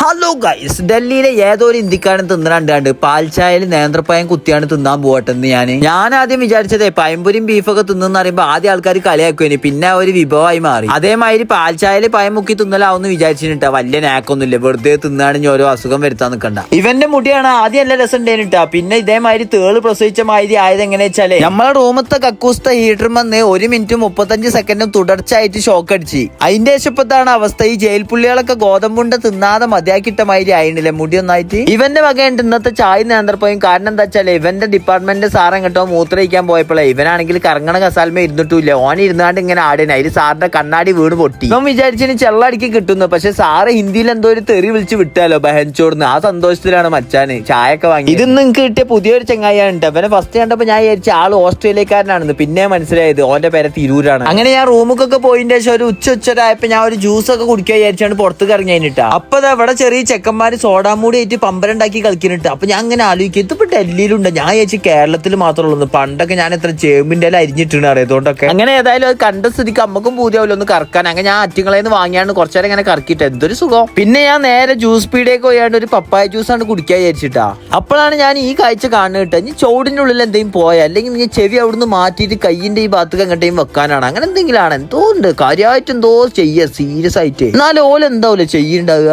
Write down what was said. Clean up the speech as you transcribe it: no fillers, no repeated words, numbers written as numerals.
Hello guys, ഡൽഹിയിലെ ഏതോ ഒരു ഇന്ത്യക്കാരൻ തിന്നാണ്ട് പാൽച്ചായയിൽ നേന്ത്രപ്പഴം കുത്തിയാണ് തിന്നാൻ പോകട്ടെന്ന് ഞാൻ ആദ്യം വിചാരിച്ചതേ പഴംപൊരിയും ബീഫൊക്കെ തിന്നെന്ന് പറയുമ്പോ ആദ്യം ആൾക്കാർ കളിയാക്കുവേനി, പിന്നെ ഒരു വിഭവമായി മാറി. അതേമാതിരി പാൽച്ചായയിൽ പഴം മുക്കി തിന്നലാവുന്ന വിചാരിച്ചിട്ടാ, വലിയ നാക്കൊന്നുമില്ല, വെറുതെ തിന്നാണെങ്കിൽ ഓരോ അസുഖം വരുത്താൻ നിൽക്കണ്ട. ഇവന്റെ മുടിയാണ് ആദ്യം നല്ല രസം ഉണ്ടായിട്ടാ, പിന്നെ ഇതേമാതിരി തേള് പ്രസവിച്ച മാതിരി ആയത് എങ്ങനെ വെച്ചാലേ നമ്മളെ റൂമത്തെ കക്കൂസ്ത ഹീറ്റർ വന്ന് 1 മിനിറ്റും 35 സെക്കൻഡും തുടർച്ചയായിട്ട് ഷോക്ക് അടിച്ച്. അതിന്റെ ശേഷപ്പത്താണ് അവസ്ഥ. ഈ ജയിൽ പുള്ളികളൊക്കെ ഗോതമ്പുണ്ട തിന്നാതെ മതിയാക്കിയിട്ട മാതിരി ആയിട്ടില്ല മുടി ഒന്നായിട്ട്. ഇവന്റെ വകയുണ്ട് ഇന്നത്തെ ചായ നേന്ത്രപ്പോയും. കാരണം എന്താ വെച്ചാല് ഇവന്റെ ഡിപ്പാർട്ട്മെന്റ് സാറൻ കേട്ടോ മൂത്രയിക്കാൻ പോയപ്പോഴേ ഇവനാണെങ്കിൽ കറങ്ങണ കസാൽമേ ഇരുന്നിട്ടില്ല, ഓൻ ഇരുന്നാണ്ട് ഇങ്ങനെ ആടിനെ. അതിൽ സാറിന്റെ കണ്ണാടി വീട് പൊട്ടി. ഇവൻ വിചാരിച്ചിന് ചെള്ളടിക്ക് കിട്ടുന്നു, പക്ഷെ സാറ് ഹിന്ദിയിൽ എന്തോ ഒരു തെറി വിളിച്ച് വിട്ടാലോ ബഹൻചോർന്ന്. ആ സന്തോഷത്തിലാണ് മച്ചാന് ചായയൊക്കെ വാങ്ങി. ഇത് നിങ്ങൾക്ക് കിട്ടിയ പുതിയൊരു ചെങ്ങായിയാണ്. അവനെ ഫസ്റ്റ് കണ്ടപ്പോ ഞാൻ വിചാരിച്ച ആള് ഓസ്ട്രേലിയക്കാരനാണെന്ന്, പിന്നെ മനസ്സിലായത് ഓന്റെ പേരെ തിരൂരാണ്. അങ്ങനെ ഞാൻ റൂമൊക്കെ പോയിന്റെ ശേഷം ഒരു ഉച്ചരായപ്പോ ഞാൻ ഒരു ജ്യൂസ് ഒക്കെ കുടിക്കാൻ വിചാരിച്ചാണ് പുറത്തേക്ക് ഇറങ്ങി കഴിഞ്ഞിട്ടാ. അപ്പൊ അവിടെ ചെറിയ ചെക്കന്മാര് സോഡാമൂടി ആയിട്ട് പമ്പരണ്ടാക്കി കളിക്കുന്നുണ്ട്. അപ്പൊ ഞാൻ അങ്ങനെ ആലോചിക്കും, ഇതിപ്പോ ഡൽഹിയിലുണ്ട്. ഞാൻ വിചാരിച്ചു കേരളത്തിൽ മാത്രമേ ഉള്ളൂ. പണ്ടൊക്കെ ഞാൻ എത്ര ചേമ്പിന്റെ അരിഞ്ഞിട്ടുണ്ട് അറിയതുകൊണ്ടൊക്കെ. അങ്ങനെ ഏതായാലും അത് കണ്ട സ്ഥിതിക്ക് അമ്മക്കും പൂതിയാവില്ല ഒന്ന് കറക്കാൻ. അങ്ങനെ ഞാൻ അറ്റുങ്ങളേന്ന് വാങ്ങിയാണ് കുറച്ചേരം ഇങ്ങനെ കറക്കിയിട്ട് എന്തൊരു സുഖം. പിന്നെ ഞാൻ നേരെ ജ്യൂസ് പീടിയൊക്കെ പോയാണ്ട് ഒരു പപ്പായ ജ്യൂസാണ് കുടിക്കാൻ വിചാരിച്ചിട്ടാ. അപ്പോഴാണ് ഞാൻ ഈ കാഴ്ച കാണുന്നത് കേട്ടോ. ഇനി ചോടിന്റെ ഉള്ളിൽ എന്തെങ്കിലും പോയാൽ, അല്ലെങ്കിൽ നീ ചെവി അവിടുന്ന് മാറ്റിയിട്ട് കയ്യിന്റെ ഈ ഭാഗത്തേക്ക് എങ്ങോട്ടെയും വെക്കാനാണ്. അങ്ങനെ എന്തെങ്കിലും ആണ്. എന്തോ ഉണ്ട് കാര്യമായിട്ട് എന്തോ ചെയ്യാ സീരിയസ് ആയിട്ട്. എന്നാലും ഓല എന്താവൂല ചെയ്യുണ്ടാവുക.